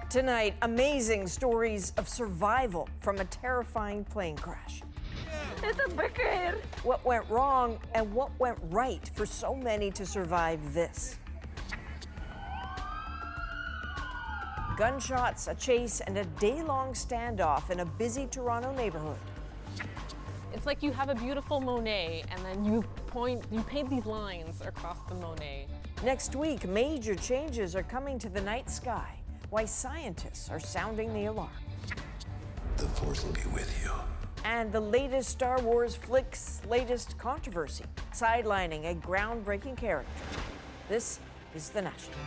Tonight, amazing stories of survival from a terrifying plane crash. What went wrong and what went right for so many to survive this. Gunshots, a chase, and a day-long standoff in a busy Toronto neighborhood. It's like you have a beautiful Monet and then you paint these lines across the Monet. Next week, major changes are coming to the night sky. Why scientists are sounding the alarm. The Force will be with you. And the latest Star Wars flick's latest controversy, sidelining a groundbreaking character. This is The National.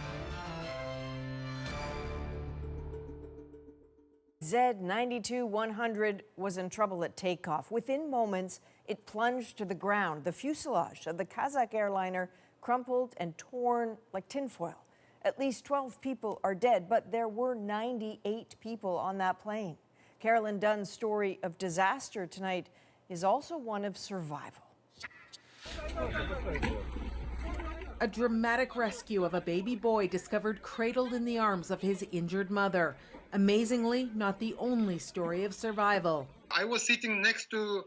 Z-92-100 was in trouble at takeoff. Within moments, it plunged to the ground. The fuselage of the Kazakh airliner crumpled and torn like tinfoil. At least 12 people are dead, but there were 98 people on that plane. Carolyn Dunn's story of disaster tonight is also one of survival. A dramatic rescue of a baby boy discovered cradled in the arms of his injured mother. Amazingly, not the only story of survival. I was sitting next to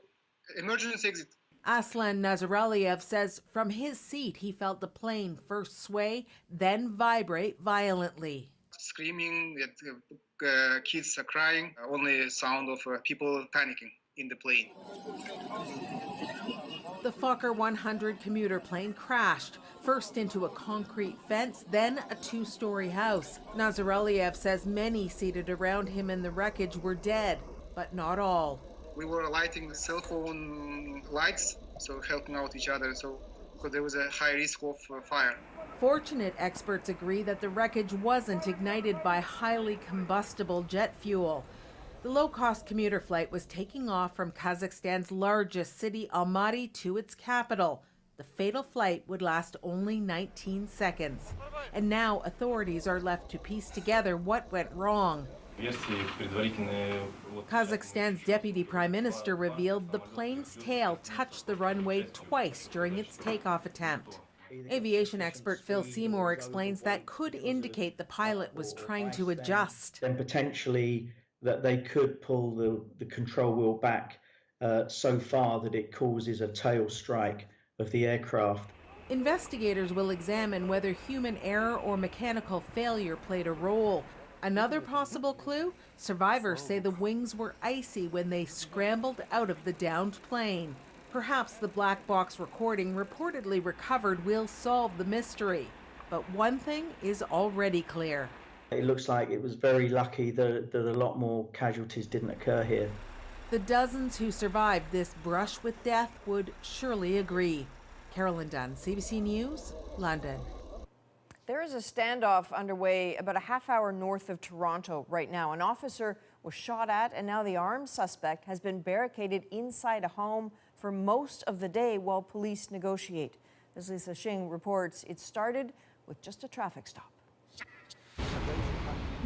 emergency exit. Aslan Nazaraliev says from his seat he felt the plane first sway, then vibrate violently. Screaming, kids are crying, only sound of people panicking in the plane. The Fokker 100 commuter plane crashed, first into a concrete fence, then a two-story house. Nazaraliev says many seated around him in the wreckage were dead, but not all. We were lighting cell phone lights, so helping out each other, because there was a high risk of fire. Fortunate experts agree that the wreckage wasn't ignited by highly combustible jet fuel. The low-cost commuter flight was taking off from Kazakhstan's largest city, Almaty, to its capital. The fatal flight would last only 19 seconds. And now authorities are left to piece together what went wrong. Kazakhstan's deputy prime minister revealed the plane's tail touched the runway twice during its takeoff attempt. Aviation expert Phil Seymour explains that could indicate the pilot was trying to adjust. Then potentially that they could pull the control wheel back so far that it causes a tail strike of the aircraft. Investigators will examine whether human error or mechanical failure played a role. Another possible clue? Survivors say the wings were icy when they scrambled out of the downed plane. Perhaps the black box recording reportedly recovered will solve the mystery. But one thing is already clear. It looks like it was very lucky that a lot more casualties didn't occur here. The dozens who survived this brush with death would surely agree. Carolyn Dunn, CBC News, London. There is a standoff underway about a half hour north of Toronto right now. An officer was shot at, and now the armed suspect has been barricaded inside a home for most of the day while police negotiate. As Lisa Xing reports, it started with just a traffic stop.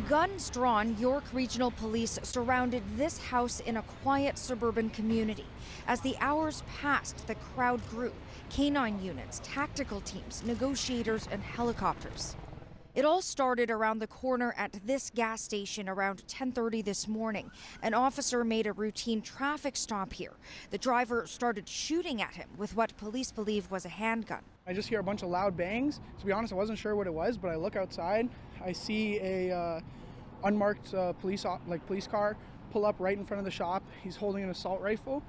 Guns drawn, York Regional Police surrounded this house in a quiet suburban community. As the hours passed, the crowd grew. Canine units, tactical teams, negotiators, and helicopters. It all started around the corner at this gas station around 10:30 this morning. An officer made a routine traffic stop here. The driver started shooting at him with what police believe was a handgun. I just hear a bunch of loud bangs. To be honest, I wasn't sure what it was, but I look outside. I see a unmarked police car pull up right in front of the shop. He's holding an assault rifle,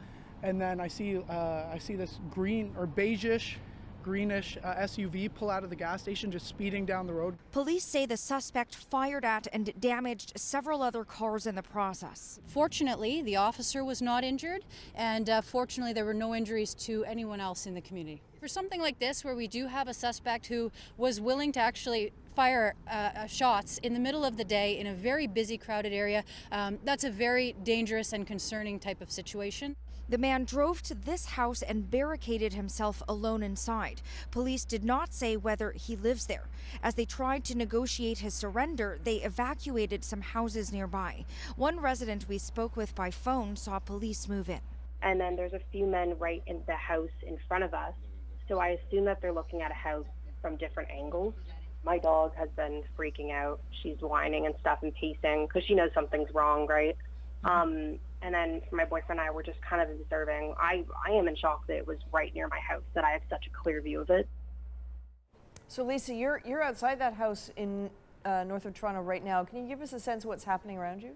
and then I see this green or beigeish, greenish SUV pull out of the gas station, just speeding down the road. Police say the suspect fired at and damaged several other cars in the process. Fortunately, the officer was not injured, and fortunately, there were no injuries to anyone else in the community. For something like this, where we do have a suspect who was willing to actually fire shots in the middle of the day in a very busy, crowded area, that's a very dangerous and concerning type of situation. The man drove to this house and barricaded himself alone inside. Police did not say whether he lives there. As they tried to negotiate his surrender, they evacuated some houses nearby. One resident we spoke with by phone saw police move in. And then there's a few men right in the house in front of us. So I assume that they're looking at a house from different angles. My dog has been freaking out. She's whining and stuff and pacing because she knows something's wrong, right? And then my boyfriend and I were just kind of observing. I am in shock that it was right near my house, that I have such a clear view of it. So Lisa, you're outside that house in north of Toronto right now. Can you give us a sense of what's happening around you?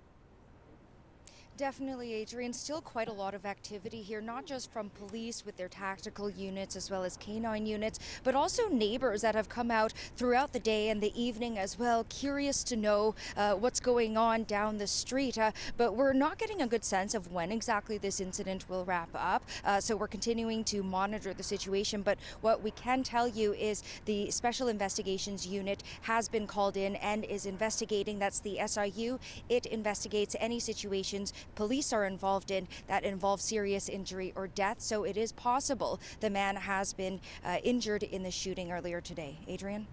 Definitely, Adrian. Still quite a lot of activity here, not just from police with their tactical units as well as canine units, but also neighbors that have come out throughout the day and the evening as well, curious to know what's going on down the street. But we're not getting a good sense of when exactly this incident will wrap up, so we're continuing to monitor the situation. But what we can tell you is the Special Investigations Unit has been called in and is investigating. That's the SIU. It investigates any situations police are involved in that involve serious injury or death. So it is possible the man has been injured in the shooting earlier today. Adrian?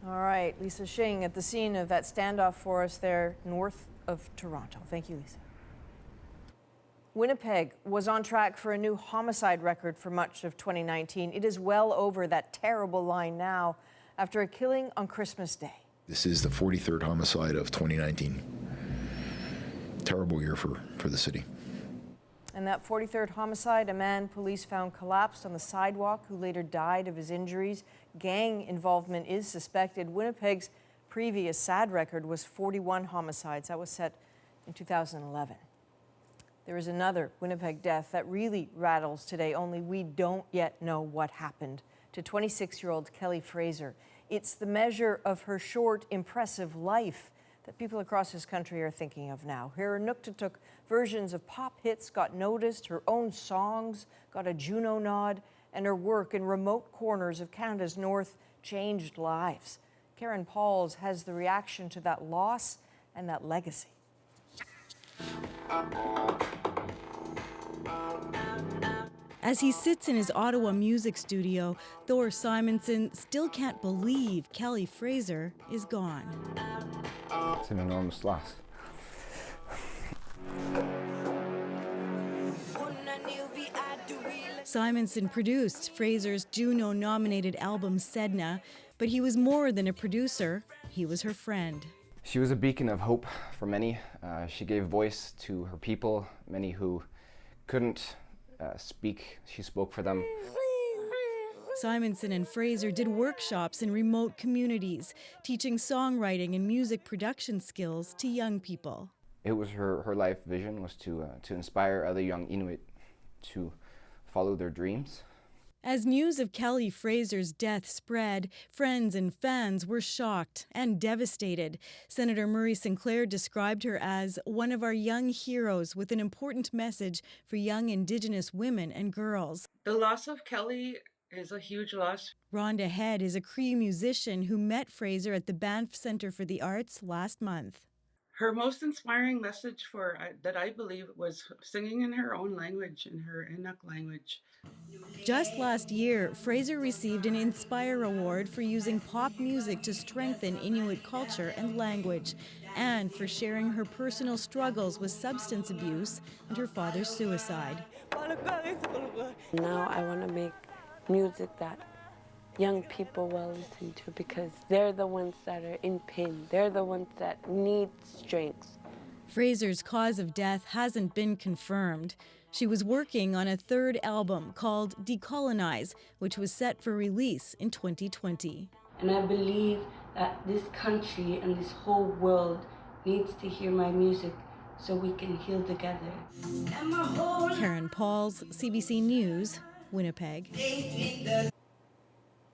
All right, Lisa Shing at the scene of that standoff for us there north of Toronto. Thank you, Lisa. Winnipeg was on track for a new homicide record for much of 2019. It is well over that terrible line now after a killing on Christmas Day. This is the 43rd homicide of 2019. Terrible year for the city. And that 43rd homicide, a man police found collapsed on the sidewalk who later died of his injuries. Gang involvement is suspected. Winnipeg's previous sad record was 41 homicides. That was set in 2011. There is another Winnipeg death that really rattles today, only we don't yet know what happened to 26-year-old Kelly Fraser. It's the measure of her short, impressive life that people across this country are thinking of now. Her Inuk versions of pop hits got noticed, her own songs got a Juno nod, and her work in remote corners of Canada's north changed lives. Karen Pauls has the reaction to that loss and that legacy. As he sits in his Ottawa music studio, Thor Simonson still can't believe Kelly Fraser is gone. It's an enormous loss. Simonson produced Fraser's Juno-nominated album Sedna, but he was more than a producer, he was her friend. She was a beacon of hope for many. She gave voice to her people, many who couldn't speak. She spoke for them. Simonson and Fraser did workshops in remote communities, teaching songwriting and music production skills to young people. It was her life vision was to inspire other young Inuit to follow their dreams. As news of Kelly Fraser's death spread, friends and fans were shocked and devastated. Senator Murray Sinclair described her as one of our young heroes with an important message for young Indigenous women and girls. The loss of Kelly is a huge loss. Rhonda Head is a Cree musician who met Fraser at the Banff Centre for the Arts last month. Her most inspiring message that I believe was singing in her own language, in her Inuk language. Just last year, Fraser received an Inspire Award for using pop music to strengthen Inuit culture and language, and for sharing her personal struggles with substance abuse and her father's suicide. Now I want to make music that young people will listen to because they're the ones that are in pain. They're the ones that need strength. Fraser's cause of death hasn't been confirmed. She was working on a third album called Decolonize, which was set for release in 2020. And I believe that this country and this whole world needs to hear my music so we can heal together. Karen Pauls, CBC News, Winnipeg.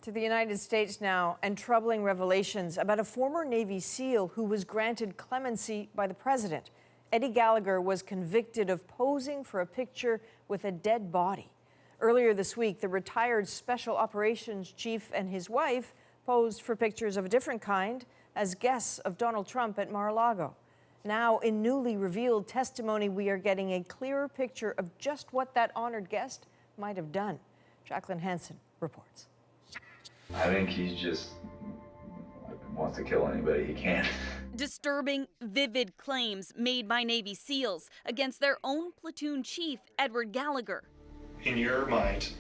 To the United States now, and troubling revelations about a former Navy SEAL who was granted clemency by the president. Eddie Gallagher was convicted of posing for a picture with a dead body. Earlier this week, the retired Special Operations Chief and his wife posed for pictures of a different kind as guests of Donald Trump at Mar-a-Lago. Now, in newly revealed testimony, we are getting a clearer picture of just what that honored guest might have done. Jacqueline Hansen reports. I think he just wants to kill anybody he can. Disturbing, vivid claims made by Navy SEALs against their own platoon chief, Edward Gallagher. In your mind,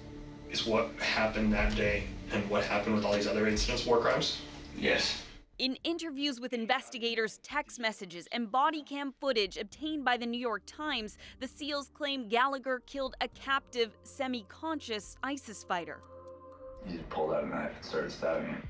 is what happened that day and what happened with all these other incidents war crimes? Yes. In interviews with investigators, text messages, and body cam footage obtained by the New York Times, the SEALs claim Gallagher killed a captive, semi-conscious ISIS fighter. He just pulled out a knife and started stabbing him.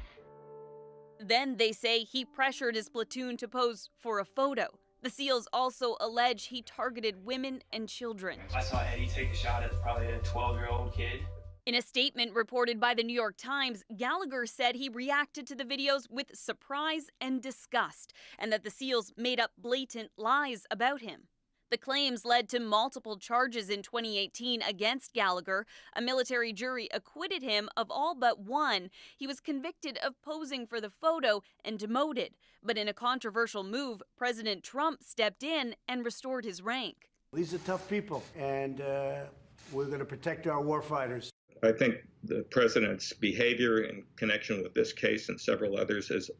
Then they say he pressured his platoon to pose for a photo. The SEALs also allege he targeted women and children. I saw Eddie take a shot at probably a 12-year-old kid. In a statement reported by the New York Times, Gallagher said he reacted to the videos with surprise and disgust, and that the SEALs made up blatant lies about him. The claims led to multiple charges in 2018 against Gallagher. A military jury acquitted him of all but one. He was convicted of posing for the photo and demoted. But in a controversial move, President Trump stepped in and restored his rank. These are tough people, and we're going to protect our warfighters. I think the president's behavior in connection with this case and several others is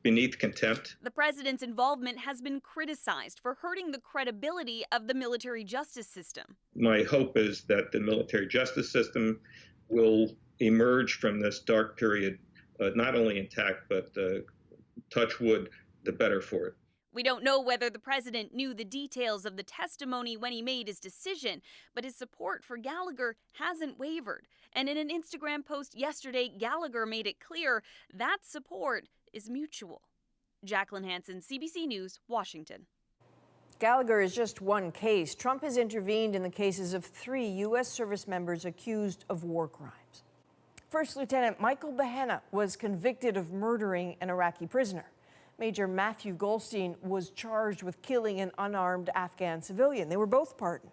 beneath contempt. The president's involvement has been criticized for hurting the credibility of the military justice system. My hope is that the military justice system will emerge from this dark period not only intact, but touch wood, the better for it. We don't know whether the president knew the details of the testimony when he made his decision, but his support for Gallagher hasn't wavered. And in an Instagram post yesterday, Gallagher made it clear that support is mutual. Jacqueline Hansen, CBC News, Washington. Gallagher is just one case. Trump has intervened in the cases of 3 U.S. service members accused of war crimes. First Lieutenant Michael Behenna was convicted of murdering an Iraqi prisoner. Major Matthew Goldstein was charged with killing an unarmed Afghan civilian. They were both pardoned.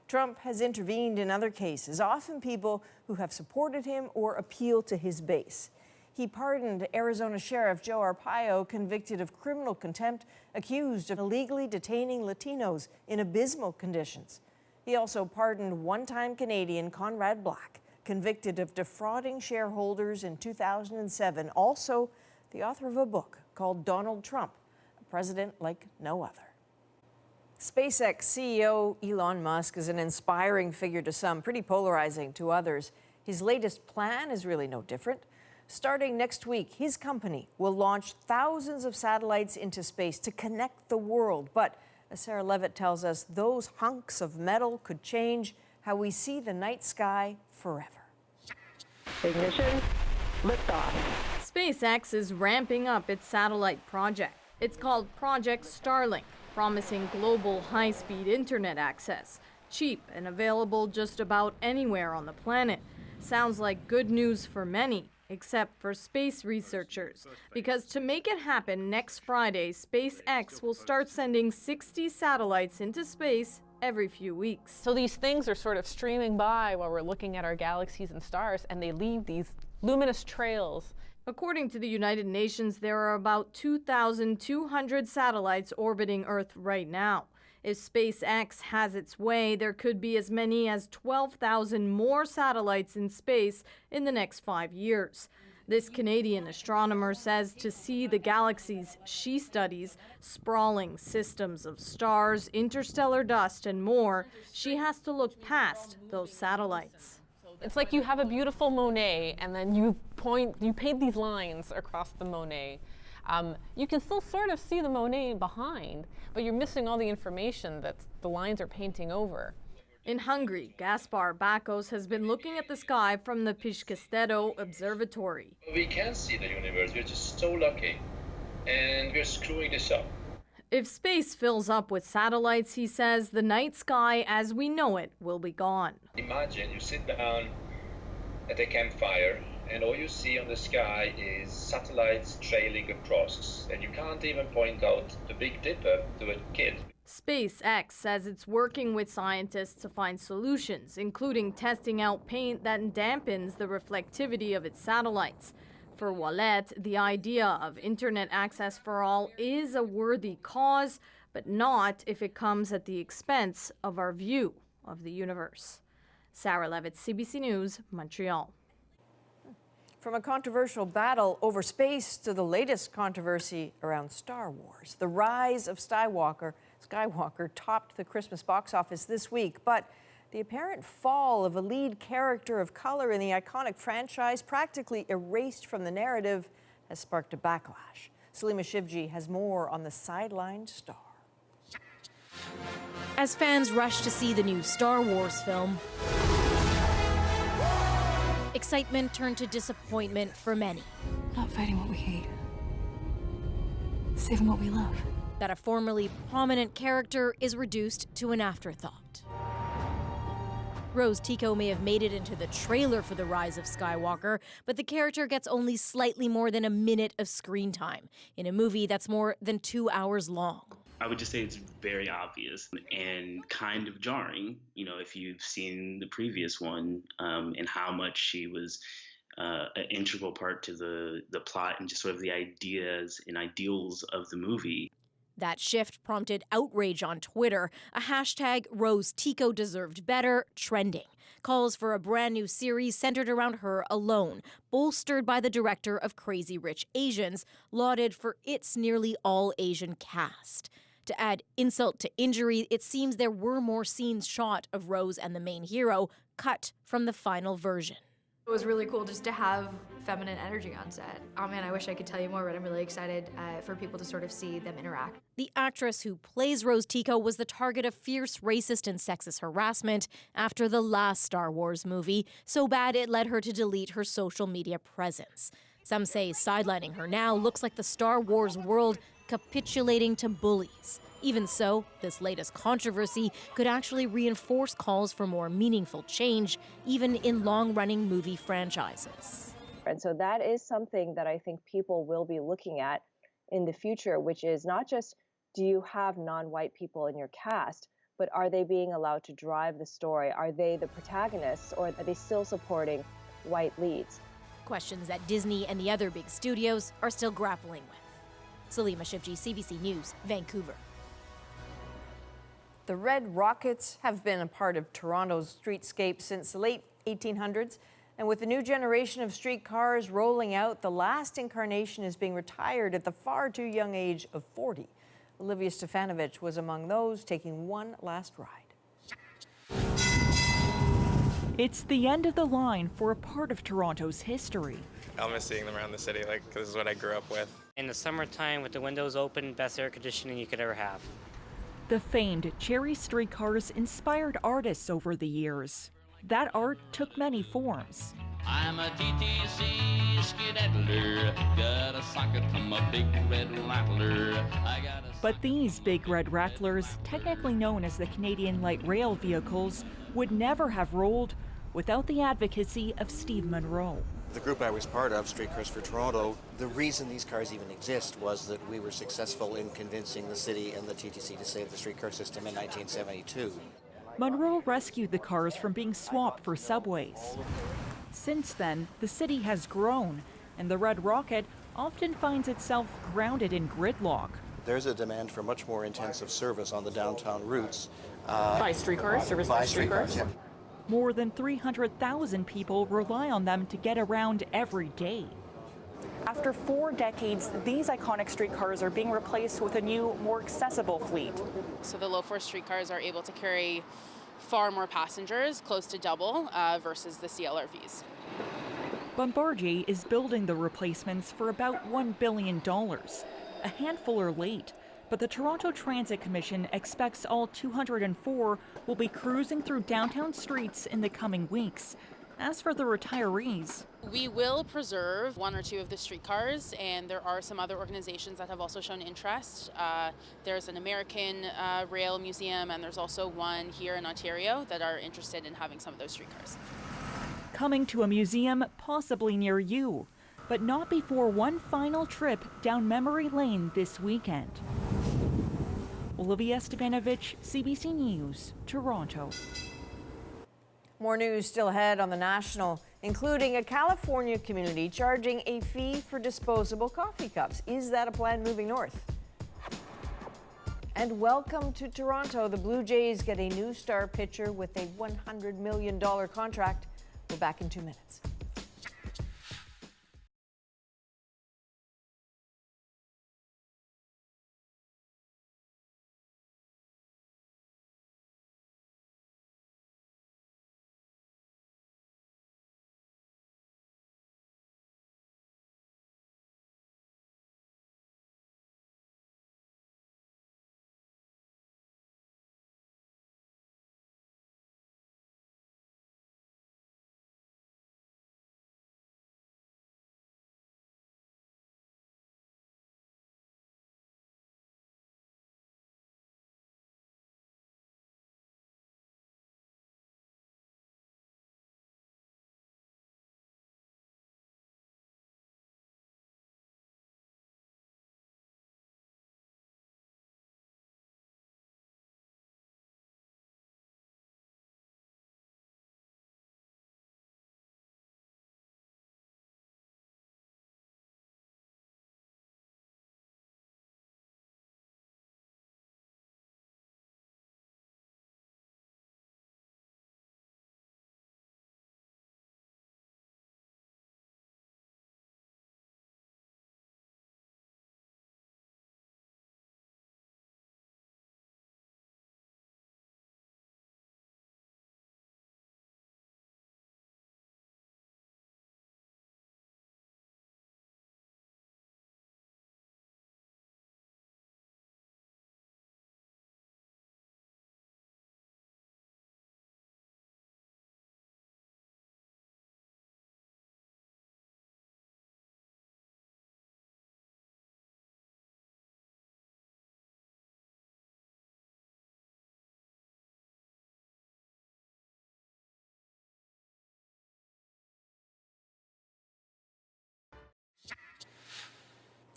Trump has intervened in other cases, often people who have supported him or appealed to his base. He pardoned Arizona Sheriff Joe Arpaio, convicted of criminal contempt, accused of illegally detaining Latinos in abysmal conditions. He also pardoned one-time Canadian Conrad Black, convicted of defrauding shareholders in 2007, also the author of a book called Donald Trump, a president like no other. SpaceX CEO Elon Musk is an inspiring figure to some, pretty polarizing to others. His latest plan is really no different. Starting next week, his company will launch thousands of satellites into space to connect the world. But as Sarah Levitt tells us, those hunks of metal could change how we see the night sky forever. Ignition, liftoff. SpaceX is ramping up its satellite project. It's called Project Starlink, promising global high-speed internet access, cheap and available just about anywhere on the planet. Sounds like good news for many, except for space researchers, because to make it happen next Friday, SpaceX will start sending 60 satellites into space every few weeks. So these things are sort of streaming by while we're looking at our galaxies and stars, and they leave these luminous trails. According to the United Nations, there are about 2,200 satellites orbiting Earth right now. If SpaceX has its way, there could be as many as 12,000 more satellites in space in the next 5 years. This Canadian astronomer says to see the galaxies she studies, sprawling systems of stars, interstellar dust, and more, she has to look past those satellites. It's like you have a beautiful Monet, and then you paint these lines across the Monet. You can still sort of see the Monet behind, but you're missing all the information that the lines are painting over. In Hungary, Gaspar Bakos has been looking at the sky from the Piszkesteto Observatory. We can see the universe. We're just so lucky, and we're screwing this up. If space fills up with satellites, he says, the night sky as we know it will be gone. Imagine you sit down at a campfire and all you see on the sky is satellites trailing across, and you can't even point out the Big Dipper to a kid. SpaceX says it's working with scientists to find solutions, including testing out paint that dampens the reflectivity of its satellites. For Wallet, the idea of internet access for all is a worthy cause, but not if it comes at the expense of our view of the universe. Sarah Levitt, CBC News, Montreal. From a controversial battle over space to the latest controversy around Star Wars. The rise of Skywalker topped the Christmas box office this week, but the apparent fall of a lead character of color in the iconic franchise, practically erased from the narrative, has sparked a backlash. Salima Shivji has more on the sidelined star. As fans rush to see the new Star Wars film, excitement turned to disappointment for many. Not fighting what we hate, saving what we love. That a formerly prominent character is reduced to an afterthought. Rose Tico may have made it into the trailer for The Rise of Skywalker, but the character gets only slightly more than a minute of screen time in a movie that's more than 2 hours long. I would just say it's very obvious and kind of jarring, you know, if you've seen the previous one, and how much she was an integral part to the plot and just sort of the ideas and ideals of the movie. That shift prompted outrage on Twitter, a hashtag Rose Tico deserved better trending. Calls for a brand new series centered around her alone, bolstered by the director of Crazy Rich Asians, lauded for its nearly all Asian cast. To add insult to injury, it seems there were more scenes shot of Rose and the main hero cut from the final version. It was really cool just to have feminine energy on set. Oh man, I wish I could tell you more, but I'm really excited for people to sort of see them interact. The actress who plays Rose Tico was the target of fierce racist and sexist harassment after the last Star Wars movie, so bad it led her to delete her social media presence. Some say sidelining her now looks like the Star Wars world capitulating to bullies. Even so, this latest controversy could actually reinforce calls for more meaningful change, even in long-running movie franchises. And so that is something that I think people will be looking at in the future, which is not just, do you have non-white people in your cast, but are they being allowed to drive the story? Are they the protagonists, or are they still supporting white leads? Questions that Disney and the other big studios are still grappling with. Salima Shivji, CBC News, Vancouver. The Red Rockets have been a part of Toronto's streetscape since the late 1800s. And with the new generation of streetcars rolling out, the last incarnation is being retired at the far too young age of 40. Olivia Stefanovich was among those taking one last ride. It's the end of the line for a part of Toronto's history. I'll miss seeing them around the city, like, 'cause this is what I grew up with. In the summertime with the windows open, best air conditioning you could ever have. The famed Cherry streetcars inspired artists over the years. That art took many forms. I'm a TTC skedaddler, got a socket from a big red rattler. But these big red rattlers, technically known as the Canadian Light Rail vehicles, would never have rolled without the advocacy of Steve Munro. The group I was part of, Streetcars for Toronto, the reason these cars even exist was that we were successful in convincing the city and the TTC to save the streetcar system in 1972. Munro rescued the cars from being swapped for subways. Since then, the city has grown, and the Red Rocket often finds itself grounded in gridlock. There's a demand for much more intensive service on the downtown routes. By streetcars? Service by streetcars? Yeah. More than 300,000 people rely on them to get around every day. After 4 decades, these iconic streetcars are being replaced with a new, more accessible fleet. So the low-floor streetcars are able to carry far more passengers, close to double, versus the CLRVs. Bombardier is building the replacements for about $1 billion. A handful are late, but the Toronto Transit Commission expects all 204 will be cruising through downtown streets in the coming weeks. As for the retirees, We will preserve one or two of the streetcars, and there are some other organizations that have also shown interest. There's an American Rail Museum, and there's also one here in Ontario that are interested in having some of those streetcars. Coming to a museum possibly near you, but not before one final trip down memory lane this weekend. Olivia Stefanovich, CBC News, Toronto. More news still ahead on the National, including a California community charging a fee for disposable coffee cups. Is that a plan moving north? And welcome to Toronto. The Blue Jays get a new star pitcher with a $100 million contract. We're back in 2 minutes.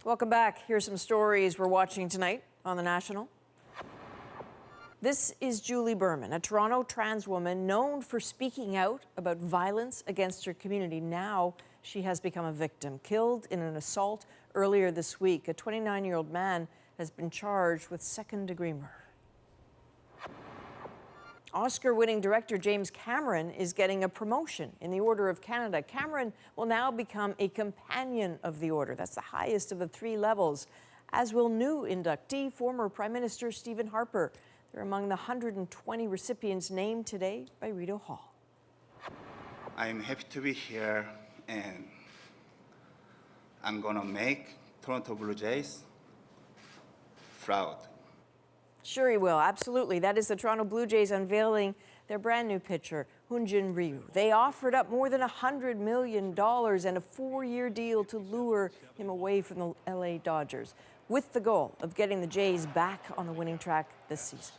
Welcome back. Here's some stories we're watching tonight on The National. This is Julie Berman, a Toronto trans woman known for speaking out about violence against her community. Now she has become a victim, killed in an assault earlier this week. A 29-year-old man has been charged with second-degree murder. Oscar-winning director James Cameron is getting a promotion in the Order of Canada. Cameron will now become a Companion of the Order. That's the highest of the 3 levels, as will new inductee, former Prime Minister Stephen Harper. They're among the 120 recipients named today by Rideau Hall. I'm happy to be here, and I'm gonna make Toronto Blue Jays proud. Sure he will, absolutely. That is the Toronto Blue Jays unveiling their brand new pitcher, Hyunjin Ryu. They offered up more than $100 million and a 4-year deal to lure him away from the LA Dodgers, with the goal of getting the Jays back on the winning track this season.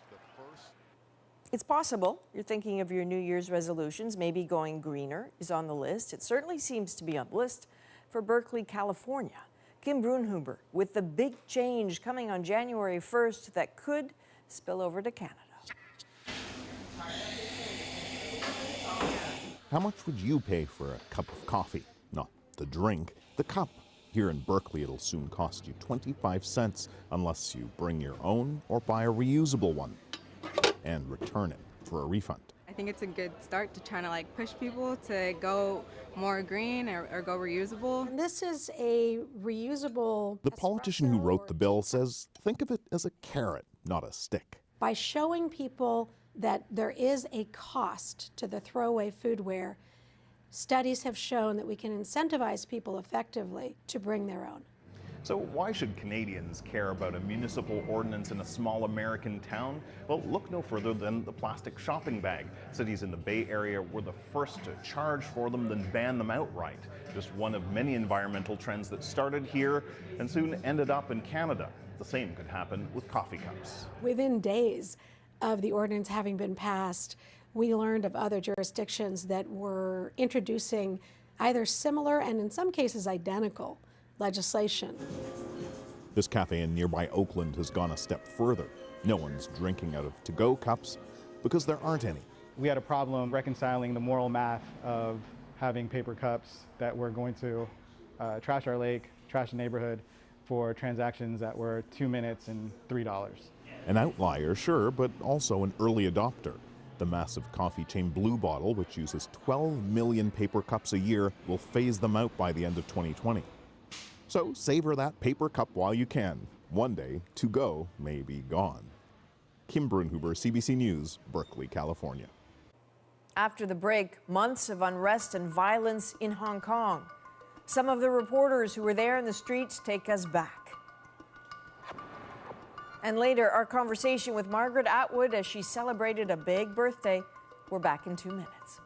It's possible you're thinking of your New Year's resolutions. Maybe going greener is on the list. It certainly seems to be on the list for Berkeley, California. Kim Brunhuber with the big change coming on January 1st that could spill over to Canada. How much would you pay for a cup of coffee? Not the drink, the cup. Here in Berkeley, it'll soon cost you 25 cents unless you bring your own or buy a reusable one and return it for a refund. I think it's a good start to trying to push people to go more green or go reusable. This is a reusable. The politician who wrote the bill says think of it as a carrot, not a stick. By showing people that there is a cost to the throwaway foodware, studies have shown that we can incentivize people effectively to bring their own. So why should Canadians care about a municipal ordinance in a small American town? Well, look no further than the plastic shopping bag. Cities in the Bay Area were the first to charge for them, then ban them outright. Just one of many environmental trends that started here and soon ended up in Canada. The same could happen with coffee cups. Within days of the ordinance having been passed, we learned of other jurisdictions that were introducing either similar and in some cases identical legislation. This cafe in nearby Oakland has gone a step further. No one's drinking out of to-go cups because there aren't any. We had a problem reconciling the moral math of having paper cups that were going to trash our lake, trash the neighborhood for transactions that were 2 minutes and $3. An outlier, sure, but also an early adopter. The massive coffee chain Blue Bottle, which uses 12 million paper cups a year, will phase them out by the end of 2020. So savor that paper cup while you can. One day, to go may be gone. Kim Brunhuber, CBC News, Berkeley, California. After the break, months of unrest and violence in Hong Kong. Some of the reporters who were there in the streets take us back. And later, our conversation with Margaret Atwood as she celebrated a big birthday. We're back in 2 minutes.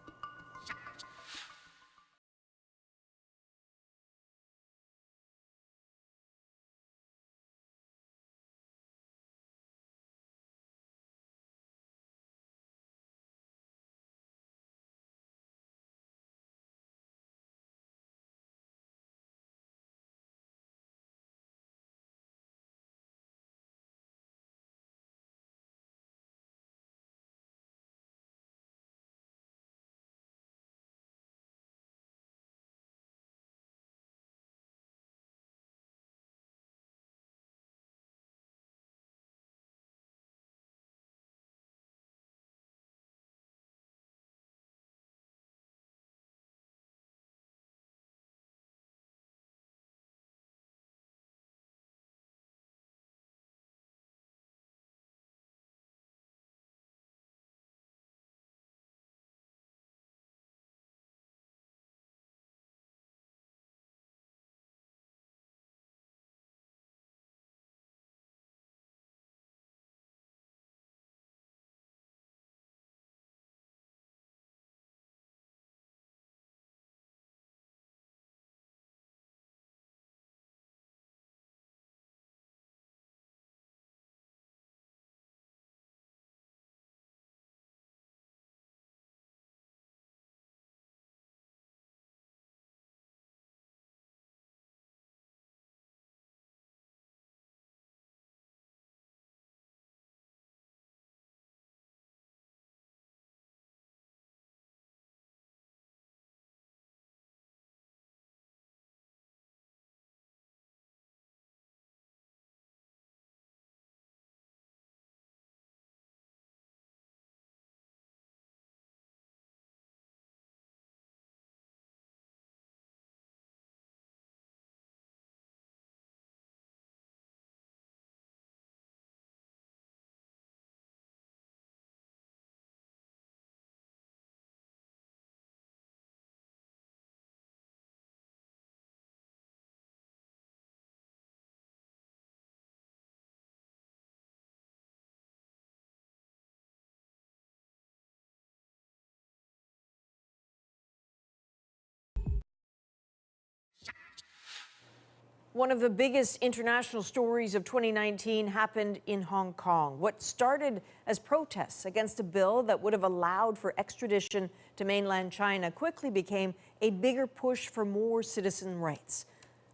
One of the biggest international stories of 2019 happened in Hong Kong. What started as protests against a bill that would have allowed for extradition to mainland China quickly became a bigger push for more citizen rights.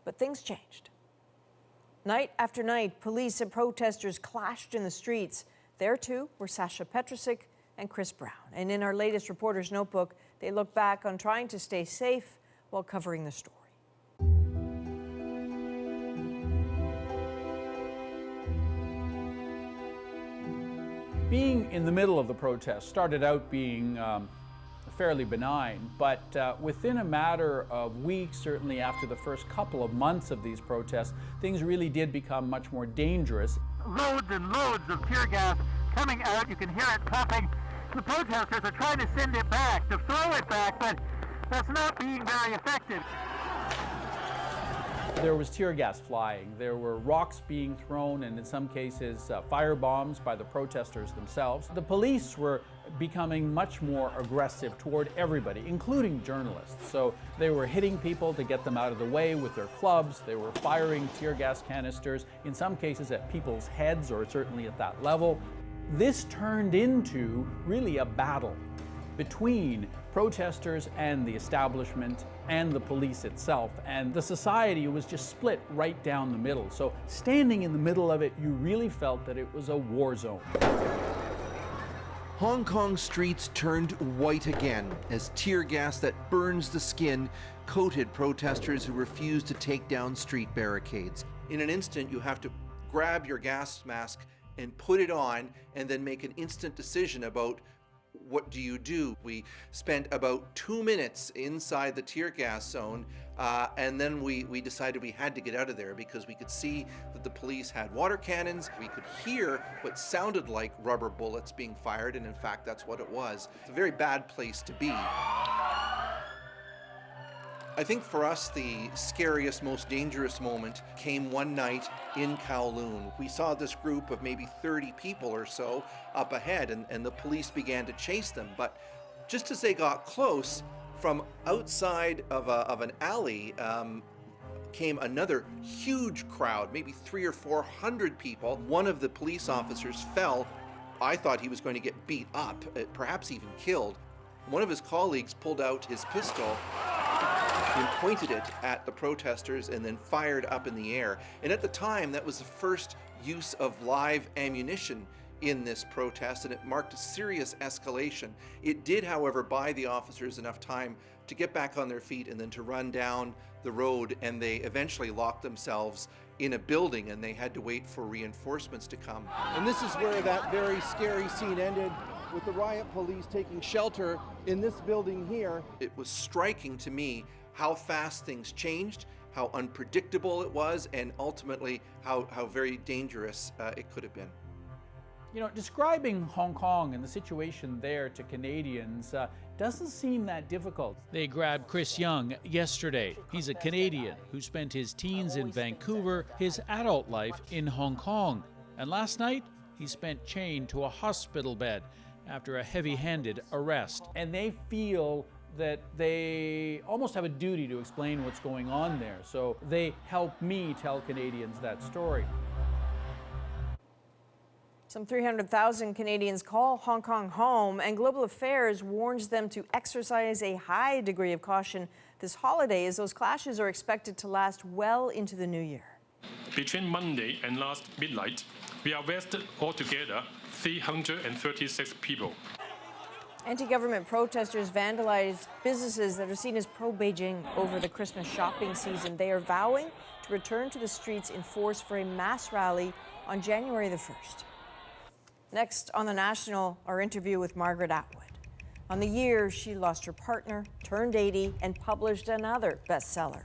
But things changed. Night after night, police and protesters clashed in the streets. There, too, were Sasha Petrusik and Chris Brown. And in our latest Reporter's Notebook, they look back on trying to stay safe while covering the story. Being in the middle of the protest started out being fairly benign, but within a matter of weeks, certainly after the first couple of months of these protests, things really did become much more dangerous. Loads and loads of tear gas coming out. You can hear it puffing. The protesters are trying to send it back, to throw it back, but that's not being very effective. There was tear gas flying, there were rocks being thrown, and in some cases fire bombs by the protesters themselves. The police were becoming much more aggressive toward everybody, including journalists. So they were hitting people to get them out of the way with their clubs. They were firing tear gas canisters, in some cases at people's heads, or certainly at that level. This turned into really a battle between protesters and the establishment and the police itself. And the society was just split right down the middle. So standing in the middle of it, you really felt that it was a war zone. Hong Kong streets turned white again as tear gas that burns the skin coated protesters who refused to take down street barricades. In an instant, you have to grab your gas mask and put it on and then make an instant decision about what do you do. We spent about 2 minutes inside the tear gas zone and then we decided we had to get out of there because we could see that the police had water cannons. We could hear what sounded like rubber bullets being fired, and in fact that's what it was. It's a very bad place to be. I think for us, the scariest, most dangerous moment came one night in Kowloon. We saw this group of maybe 30 people or so up ahead, and the police began to chase them. But just as they got close, from outside of an alley came another huge crowd, maybe 300 or 400 people. One of the police officers fell. I thought he was going to get beat up, perhaps even killed. One of his colleagues pulled out his pistol and pointed it at the protesters and then fired up in the air. And at the time, that was the first use of live ammunition in this protest, and it marked a serious escalation. It did, however, buy the officers enough time to get back on their feet and then to run down the road, and they eventually locked themselves in a building and they had to wait for reinforcements to come. And this is where that very scary scene ended, with the riot police taking shelter in this building here. It was striking to me how fast things changed, how unpredictable it was, and ultimately how very dangerous it could have been. You know, describing Hong Kong and the situation there to Canadians doesn't seem that difficult. They grabbed Chris Young yesterday. He's a Canadian who spent his teens in Vancouver, his adult life in Hong Kong. And last night, he spent chained to a hospital bed after a heavy-handed arrest. And they feel that they almost have a duty to explain what's going on there. So they help me tell Canadians that story. Some 300,000 Canadians call Hong Kong home, and Global Affairs warns them to exercise a high degree of caution this holiday, as those clashes are expected to last well into the new year. Between Monday and last midnight, we arrested altogether 336 people. Anti-government protesters vandalized businesses that are seen as pro-Beijing over the Christmas shopping season. They are vowing to return to the streets in force for a mass rally on January the 1st. Next on The National, our interview with Margaret Atwood. On the year she lost her partner, turned 80, and published another bestseller.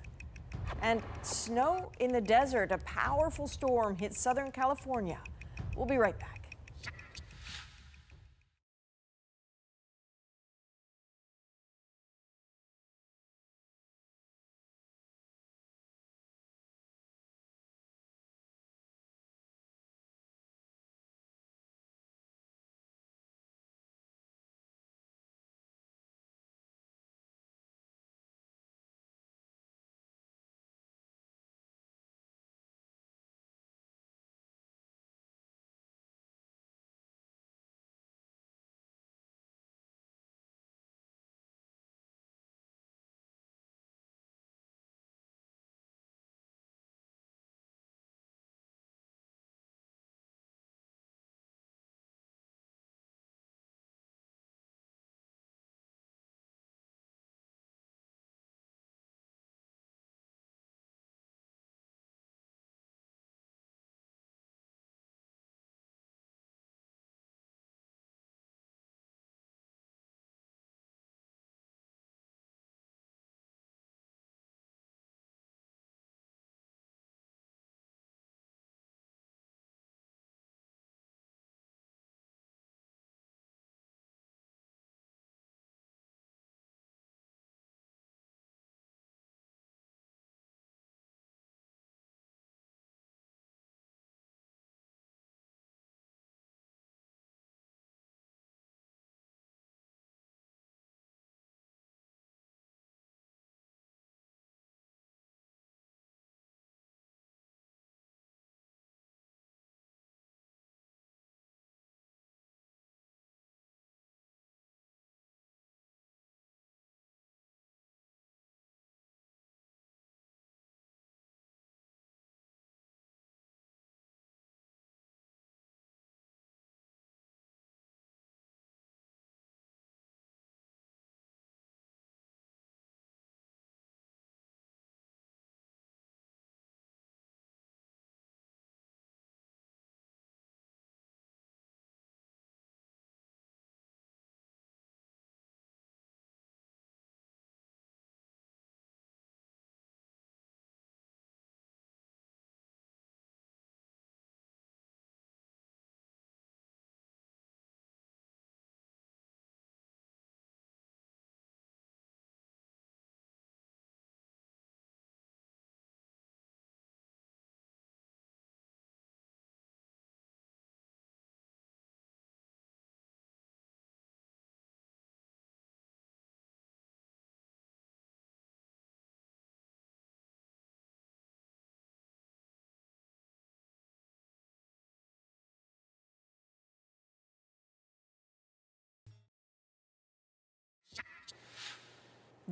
And snow in the desert, a powerful storm hit Southern California. We'll be right back.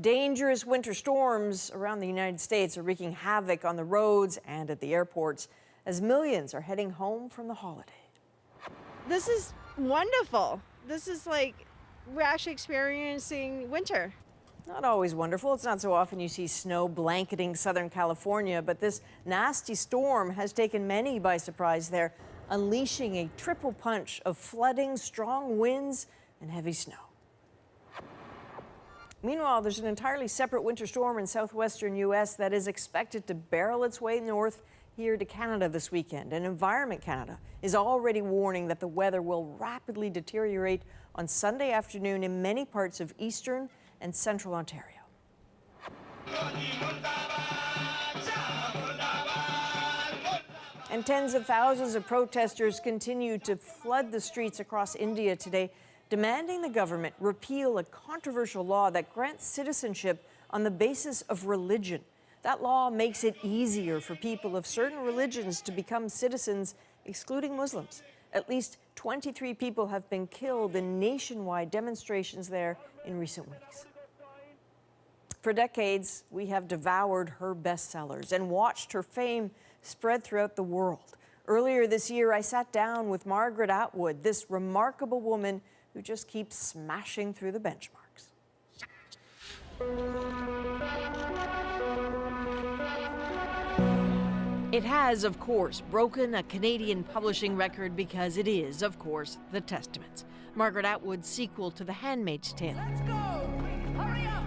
Dangerous winter storms around the United States are wreaking havoc on the roads and at the airports as millions are heading home from the holiday. This is wonderful. This is like we're actually experiencing winter. Not always wonderful. It's not so often you see snow blanketing Southern California, but this nasty storm has taken many by surprise there, unleashing a triple punch of flooding, strong winds, and heavy snow. Meanwhile, there's an entirely separate winter storm in southwestern U.S. that is expected to barrel its way north here to Canada this weekend. And Environment Canada is already warning that the weather will rapidly deteriorate on Sunday afternoon in many parts of eastern and central Ontario. And tens of thousands of protesters continue to flood the streets across India today, demanding the government repeal a controversial law that grants citizenship on the basis of religion. That law makes it easier for people of certain religions to become citizens, excluding Muslims. At least 23 people have been killed in nationwide demonstrations there in recent weeks. For decades, we have devoured her bestsellers and watched her fame spread throughout the world. Earlier this year, I sat down with Margaret Atwood, this remarkable woman who just keeps smashing through the benchmarks. It has, of course, broken a Canadian publishing record because it is, of course, The Testaments, Margaret Atwood's sequel to The Handmaid's Tale. Let's go! Hurry up!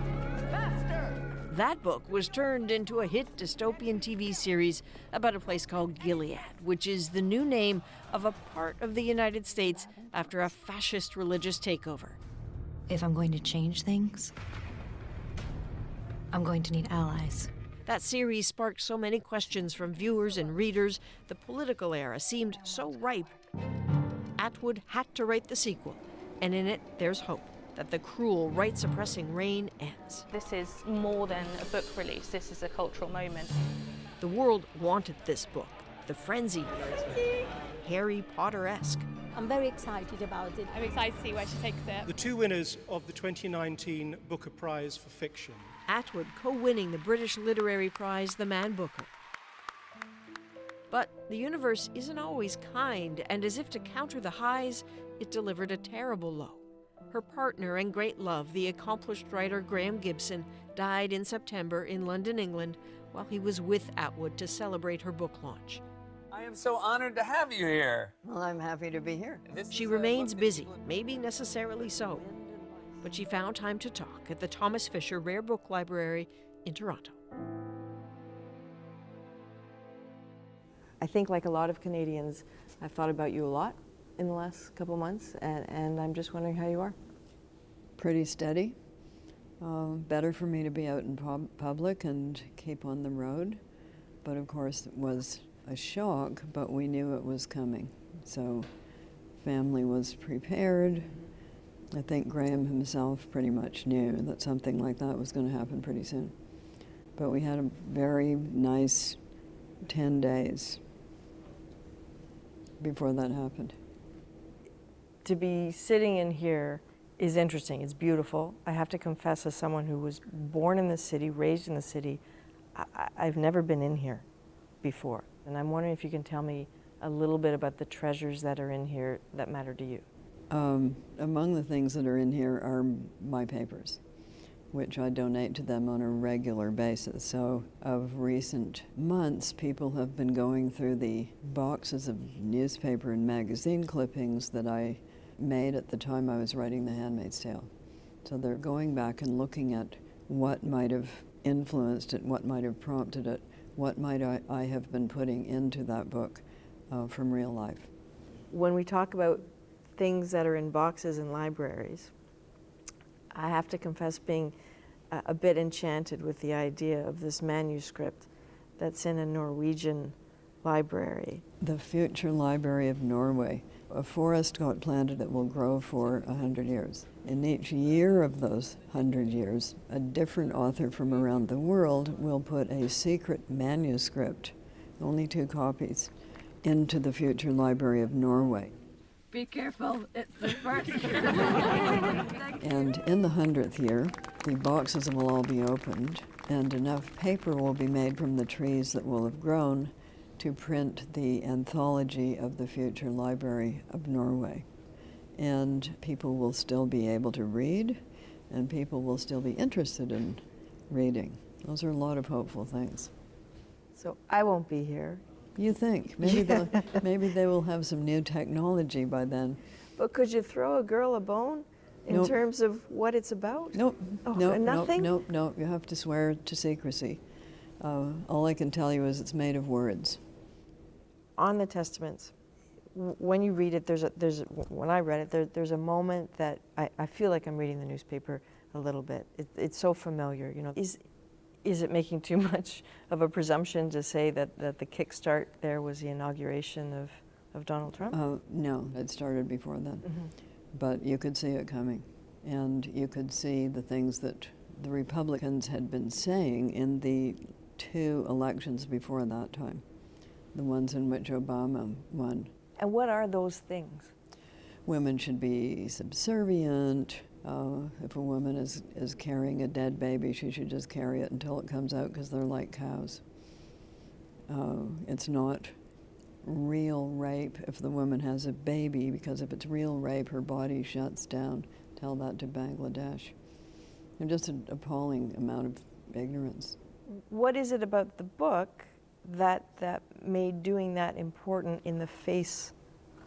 Faster! That book was turned into a hit dystopian TV series about a place called Gilead, which is the new name of a part of the United States after a fascist religious takeover. If I'm going to change things, I'm going to need allies. That series sparked so many questions from viewers and readers. The political era seemed so ripe. Atwood had to write the sequel, and in it, there's hope that the cruel, right-suppressing reign ends. This is more than a book release. This is a cultural moment. The world wanted this book, the frenzy, Harry Potter-esque. I'm very excited about it. I'm excited to see where she takes it. The two winners of the 2019 Booker Prize for Fiction. Atwood co-winning the British Literary Prize, The Man Booker. But the universe isn't always kind, and as if to counter the highs, it delivered a terrible low. Her partner and great love, the accomplished writer Graham Gibson, died in September in London, England, while he was with Atwood to celebrate her book launch. I am so honored to have you here. Well, I'm happy to be here. She remains busy, maybe necessarily so, but she found time to talk at the Thomas Fisher Rare Book Library in Toronto. I think, like a lot of Canadians, I've thought about you a lot in the last couple months, and I'm just wondering how you are. Pretty steady. Better for me to be out in public and keep on the road. But of course, it was a shock, but we knew it was coming. So family was prepared. I think Graham himself pretty much knew that something like that was going to happen pretty soon. But we had a very nice 10 days before that happened. To be sitting in here is interesting. It's beautiful. I have to confess, as someone who was born in the city, raised in the city, I've never been in here before. And I'm wondering if you can tell me a little bit about the treasures that are in here that matter to you. Among the things that are in here are my papers, which I donate to them on a regular basis. So of recent months, people have been going through the boxes of newspaper and magazine clippings that I made at the time I was writing The Handmaid's Tale. So they're going back and looking at what might have influenced it, what might have prompted it, what might I have been putting into that book from real life. When we talk about things that are in boxes in libraries, I have to confess being a bit enchanted with the idea of this manuscript that's in a Norwegian library. The future library of Norway. A forest got planted that will grow for 100 years. In each year of those 100 years, a different author from around the world will put a secret manuscript, only 2 copies, into the future library of Norway. Be careful, it's the first. And in the 100th year, the boxes will all be opened, and enough paper will be made from the trees that will have grown to print the anthology of the future Library of Norway. And people will still be able to read, and people will still be interested in reading. Those are a lot of hopeful things. So I won't be here. You think? Maybe, maybe they will have some new technology by then. But could you throw a girl a bone in Nope. terms of what it's about? Nope. Oh, Nope. nothing? Nope. You have to swear to secrecy. All I can tell you is it's made of words. On the Testaments, when you read it, when I read it, there's a moment that I feel like I'm reading the newspaper a little bit. It's so familiar, you know. Is it making too much of a presumption to say that the kickstart there was the inauguration of Donald Trump? No, it started before then. Mm-hmm. But you could see it coming. And you could see the things that the Republicans had been saying in the 2 elections before that time, the ones in which Obama won. And what are those things? Women should be subservient. If a woman is carrying a dead baby, she should just carry it until it comes out because they're like cows. It's not real rape if the woman has a baby, because if it's real rape, her body shuts down. Tell that to Bangladesh. There's just an appalling amount of ignorance. What is it about the book that made doing that important in the face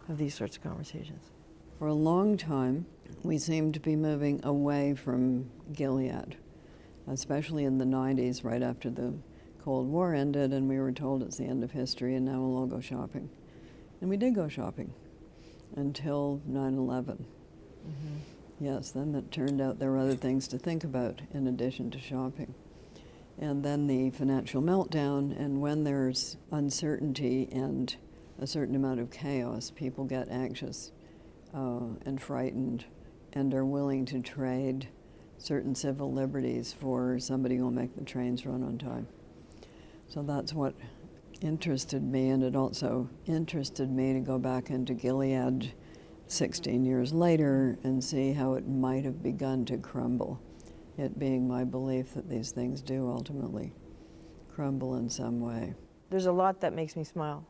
of these sorts of conversations? For a long time, we seemed to be moving away from Gilead, especially in the 90s, right after the Cold War ended, and we were told it's the end of history, and now we'll all go shopping. And we did go shopping until 9/11. Mm-hmm. Yes, then it turned out there were other things to think about in addition to shopping. And then the financial meltdown, and when there's uncertainty and a certain amount of chaos, people get anxious and frightened and are willing to trade certain civil liberties for somebody who will make the trains run on time. So that's what interested me, and it also interested me to go back into Gilead 16 years later and see how it might have begun to crumble, it being my belief that these things do ultimately crumble in some way. There's a lot that makes me smile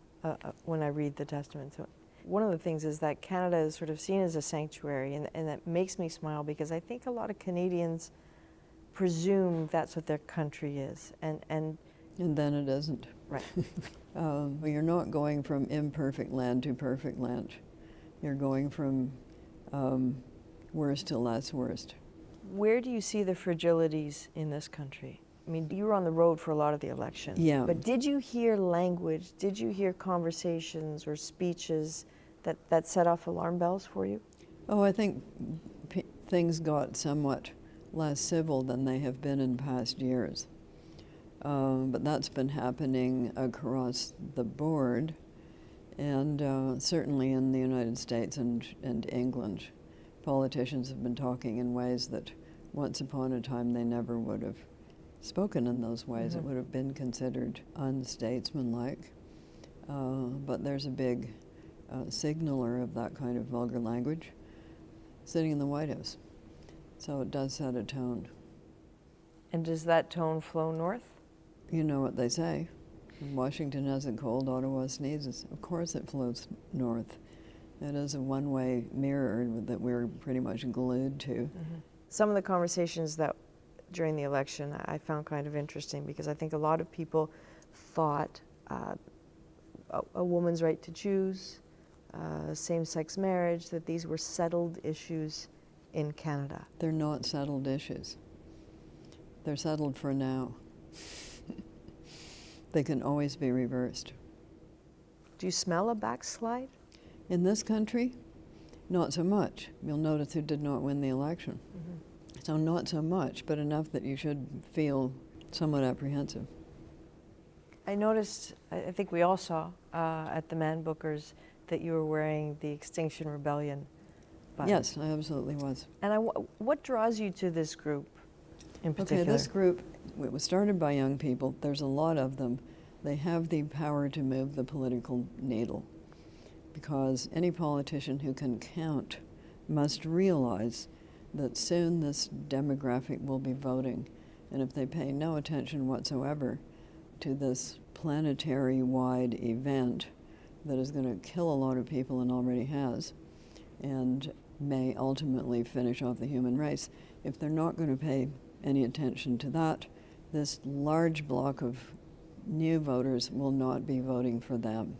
when I read the Testament. So one of the things is that Canada is sort of seen as a sanctuary, and that makes me smile because I think a lot of Canadians presume that's what their country is. And then it isn't. Right. You're not going from imperfect land to perfect land. You're going from worst to less worst. Where do you see the fragilities in this country? I mean, you were on the road for a lot of the election. Yeah. But did you hear language, did you hear conversations or speeches that set off alarm bells for you? Oh, I think things got somewhat less civil than they have been in past years. But that's been happening across the board, and certainly in the United States and England. Politicians have been talking in ways that once upon a time they never would have spoken in those ways. Mm-hmm. It would have been considered unstatesmanlike. But there's a big signaler of that kind of vulgar language sitting in the White House. So it does set a tone. And does that tone flow north? You know what they say. When Washington has a cold, Ottawa sneezes. Of course it flows north. It is a one-way mirror that we're pretty much glued to. Mm-hmm. Some of the conversations that during the election I found kind of interesting, because I think a lot of people thought a woman's right to choose, same-sex marriage, that these were settled issues in Canada. They're not settled issues. They're settled for now. They can always be reversed. Do you smell a backslide? In this country, not so much. You'll notice who did not win the election. Mm-hmm. So not so much, but enough that you should feel somewhat apprehensive. I noticed, I think we all saw at the Man Bookers that you were wearing the Extinction Rebellion button. Yes, I absolutely was. And what draws you to this group in particular? Okay, this group, it was started by young people. There's a lot of them. They have the power to move the political needle. because any politician who can count must realize that soon this demographic will be voting. And if they pay no attention whatsoever to this planetary-wide event that is going to kill a lot of people and already has, and may ultimately finish off the human race, if they're not going to pay any attention to that, this large block of new voters will not be voting for them.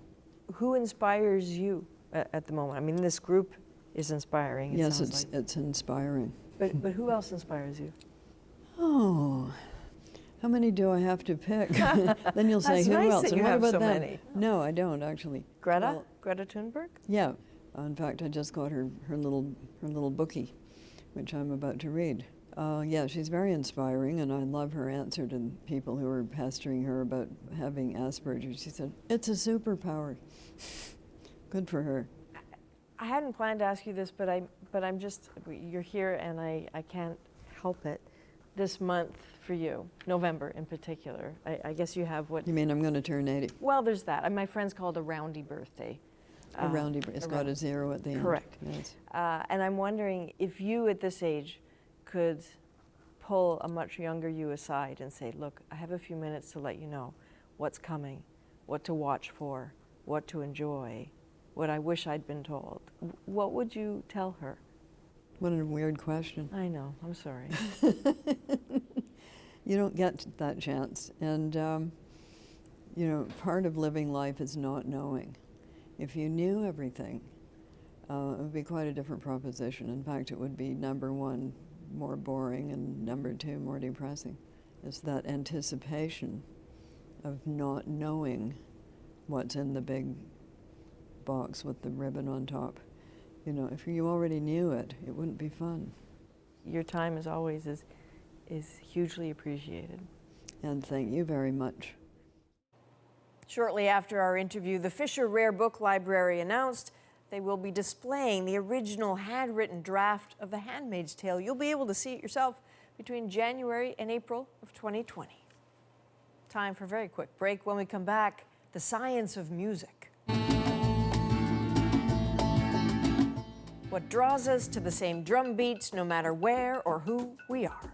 Who inspires you at the moment? I mean, this group is inspiring. Yes, it's inspiring. But who else inspires you? Oh, how many do I have to pick? Then you'll say, That's who nice else? that And you what have about so them? many. No, I don't actually. Greta? Well, Greta Thunberg? yeah. In fact, I just got her little bookie, which I'm about to read. Yeah, she's very inspiring, and I love her answer to people who are pestering her about having Asperger's. She said, "It's a superpower." Good for her. I hadn't planned to ask you this, but I'm just, you're here and I can't help it. This month for you, November in particular, I guess you have what? You mean I'm going to turn 80? Well, there's that. My friends call it a roundy birthday. A roundy, it's got a 0 at the end. Correct. Yes. And I'm wondering if you at this age could pull a much younger you aside and say, look, I have a few minutes to let you know what's coming, what to watch for, what to enjoy, what I wish I'd been told. What would you tell her? What a weird question. I know, I'm sorry. You don't get that chance. And, you know, part of living life is not knowing. If you knew everything, it would be quite a different proposition. In fact, it would be number one, more boring, and number two, more depressing. It's that anticipation of not knowing what's in the big box with the ribbon on top. You know, if you already knew it, it wouldn't be fun. Your time, as always, is hugely appreciated. And thank you very much. Shortly after our interview, the Fisher Rare Book Library announced they will be displaying the original handwritten draft of The Handmaid's Tale. You'll be able to see it yourself between January and April of 2020. Time for a very quick break. When we come back, the science of music. What draws us to the same drum beats no matter where or who we are.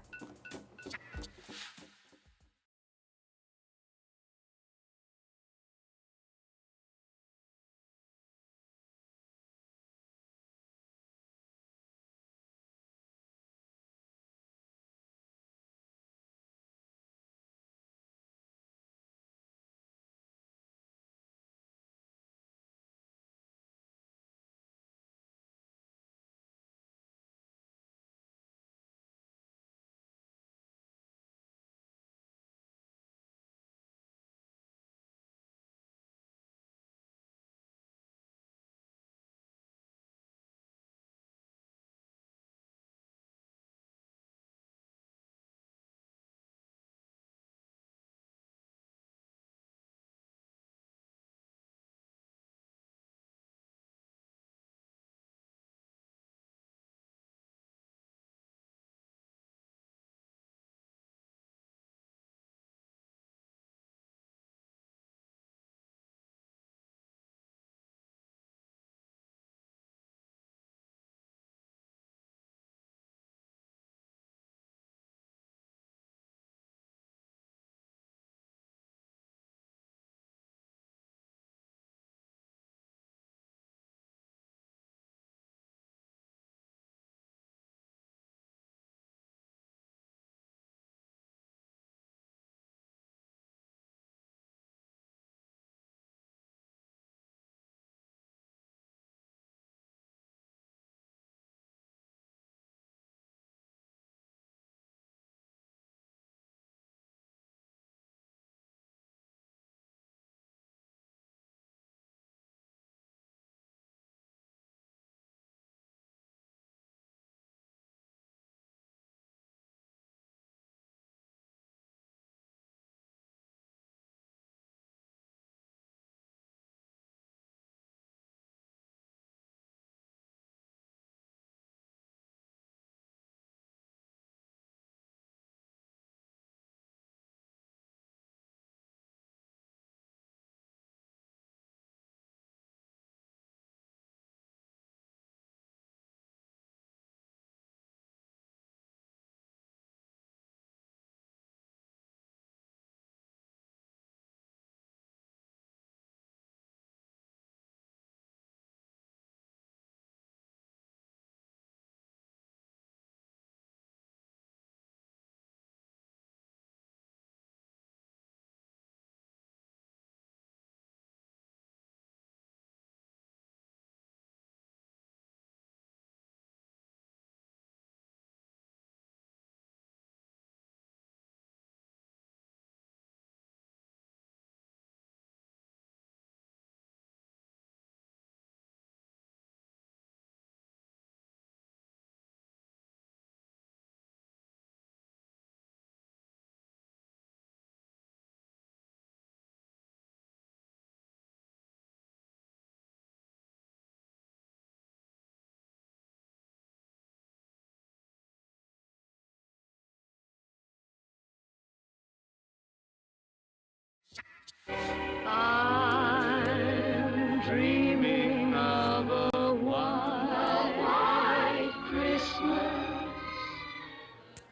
I'm dreaming of a white Christmas.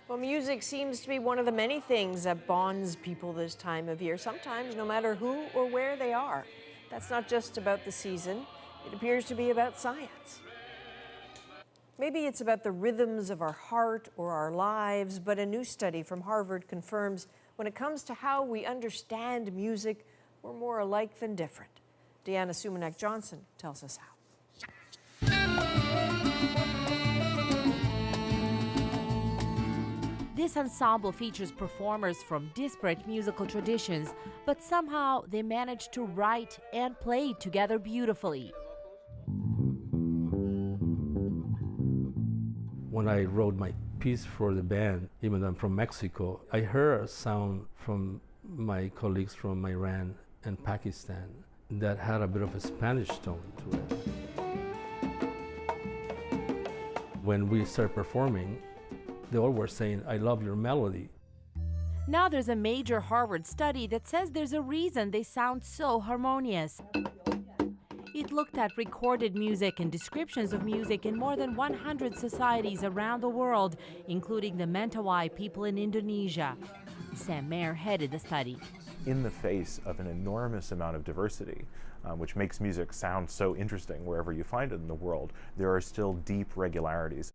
Well, music seems to be one of the many things that bonds people this time of year, sometimes no matter who or where they are. That's not just about the season. It appears to be about science. Maybe it's about the rhythms of our heart or our lives, but a new study from Harvard confirms when it comes to how we understand music, we're more alike than different. Deanna Sumanak-Johnson tells us how. This ensemble features performers from disparate musical traditions, but somehow they manage to write and play together beautifully. When I wrote my piece for the band, even though I'm from Mexico, I heard a sound from my colleagues from Iran and Pakistan that had a bit of a Spanish tone to it. When we started performing, they all were saying, "I love your melody." Now there's a major Harvard study that says there's a reason they sound so harmonious. It looked at recorded music and descriptions of music in more than 100 societies around the world, including the Mentawai people in Indonesia. Sam Mayer headed the study. In the face of an enormous amount of diversity, which makes music sound so interesting wherever you find it in the world, there are still deep regularities.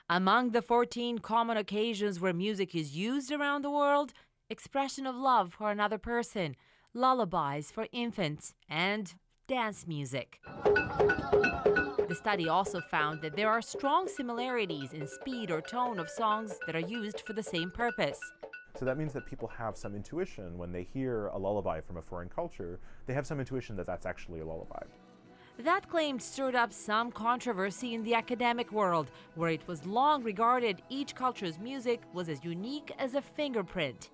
Among the 14 common occasions where music is used around the world, expression of love for another person, lullabies for infants, and dance music. The study also found that there are strong similarities in speed or tone of songs that are used for the same purpose. So that means that people have some intuition when they hear a lullaby from a foreign culture, they have some intuition that that's actually a lullaby. That claim stirred up some controversy in the academic world, where it was long regarded each culture's music was as unique as a fingerprint.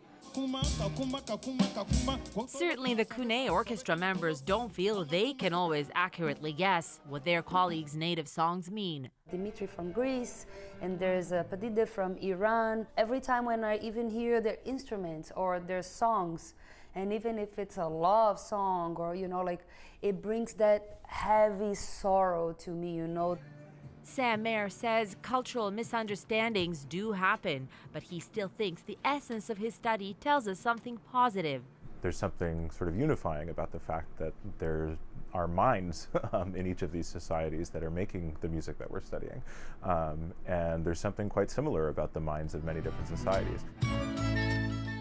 Certainly the Kune Orchestra members don't feel they can always accurately guess what their colleagues' native songs mean. Dimitri from Greece, and there's Padide from Iran. Every time when I even hear their instruments or their songs, and even if it's a love song or, it brings that heavy sorrow to me, Sam Mayer says cultural misunderstandings do happen, but he still thinks the essence of his study tells us something positive. There's something sort of unifying about the fact that there are minds in each of these societies that are making the music that we're studying. And there's something quite similar about the minds of many different societies.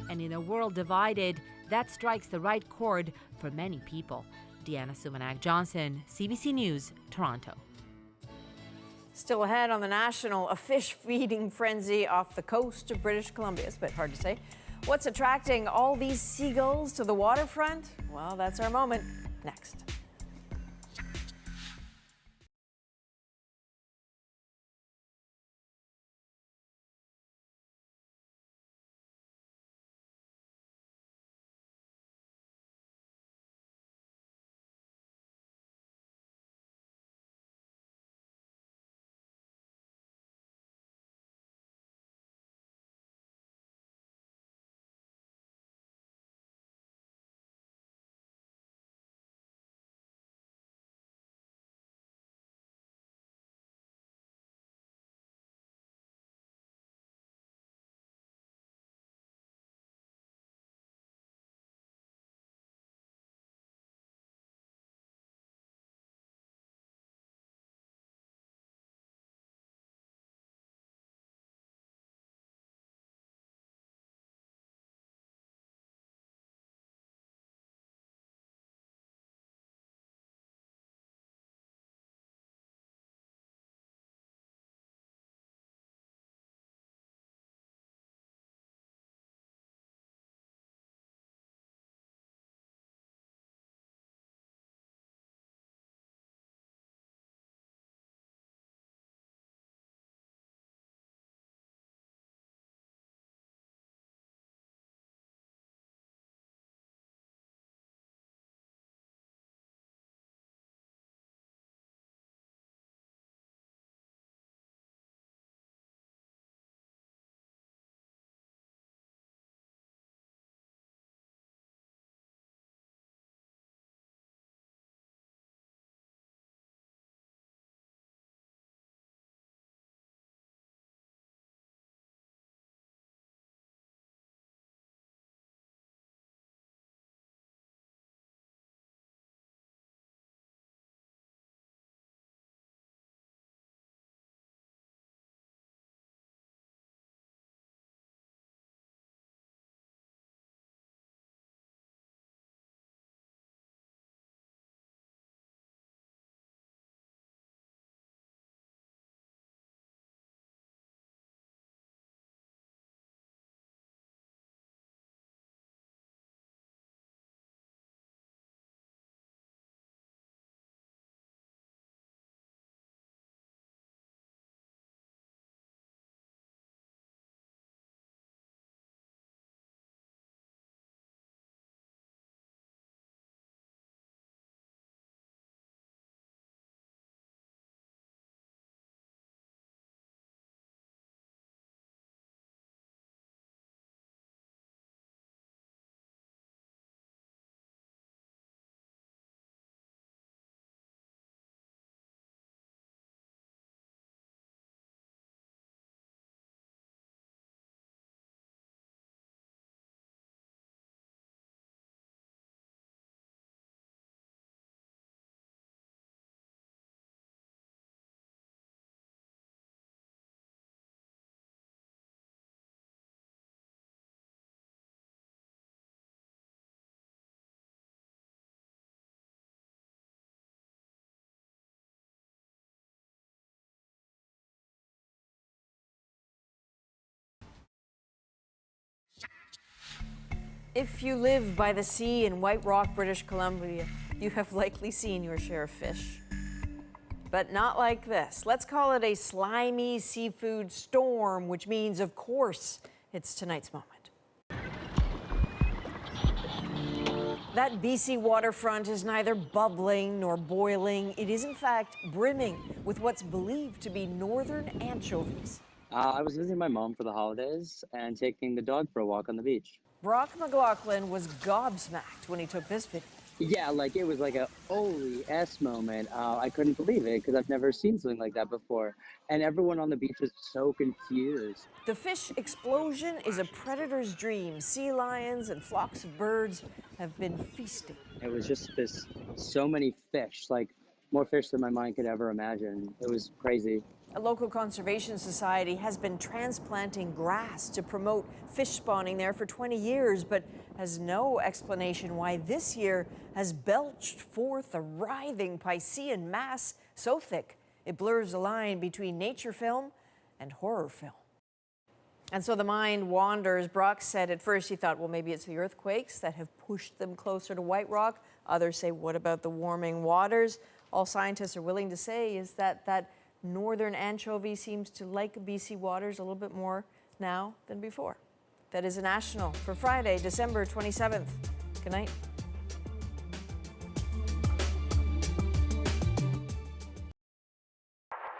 And in a world divided, that strikes the right chord for many people. Deanna Sumanak-Johnson, CBC News, Toronto. Still ahead on the National, a fish feeding frenzy off the coast of British Columbia. It's a bit hard to say. What's attracting all these seagulls to the waterfront? Well, that's our moment. Next. If you live by the sea in White Rock, British Columbia, you have likely seen your share of fish. But not like this. Let's call it a slimy seafood storm, which means, of course, it's tonight's moment. That BC waterfront is neither bubbling nor boiling. It is, in fact, brimming with what's believed to be northern anchovies. I was visiting my mom for the holidays and taking the dog for a walk on the beach. Brock McLaughlin was gobsmacked when he took this video. Yeah, like it was like a holy S moment. I couldn't believe it because I've never seen something like that before. And everyone on the beach was so confused. The fish explosion is a predator's dream. Sea lions and flocks of birds have been feasting. It was just so many fish, like more fish than my mind could ever imagine. It was crazy. A local conservation society has been transplanting grass to promote fish spawning there for 20 years, but has no explanation why this year has belched forth a writhing Piscean mass so thick it blurs the line between nature film and horror film. And so the mind wanders. Brock said at first he thought, well, maybe it's the earthquakes that have pushed them closer to White Rock. Others say, what about the warming waters? All scientists are willing to say is that northern anchovy seems to like BC waters a little bit more now than before. That is a national for Friday, December 27th. Good night.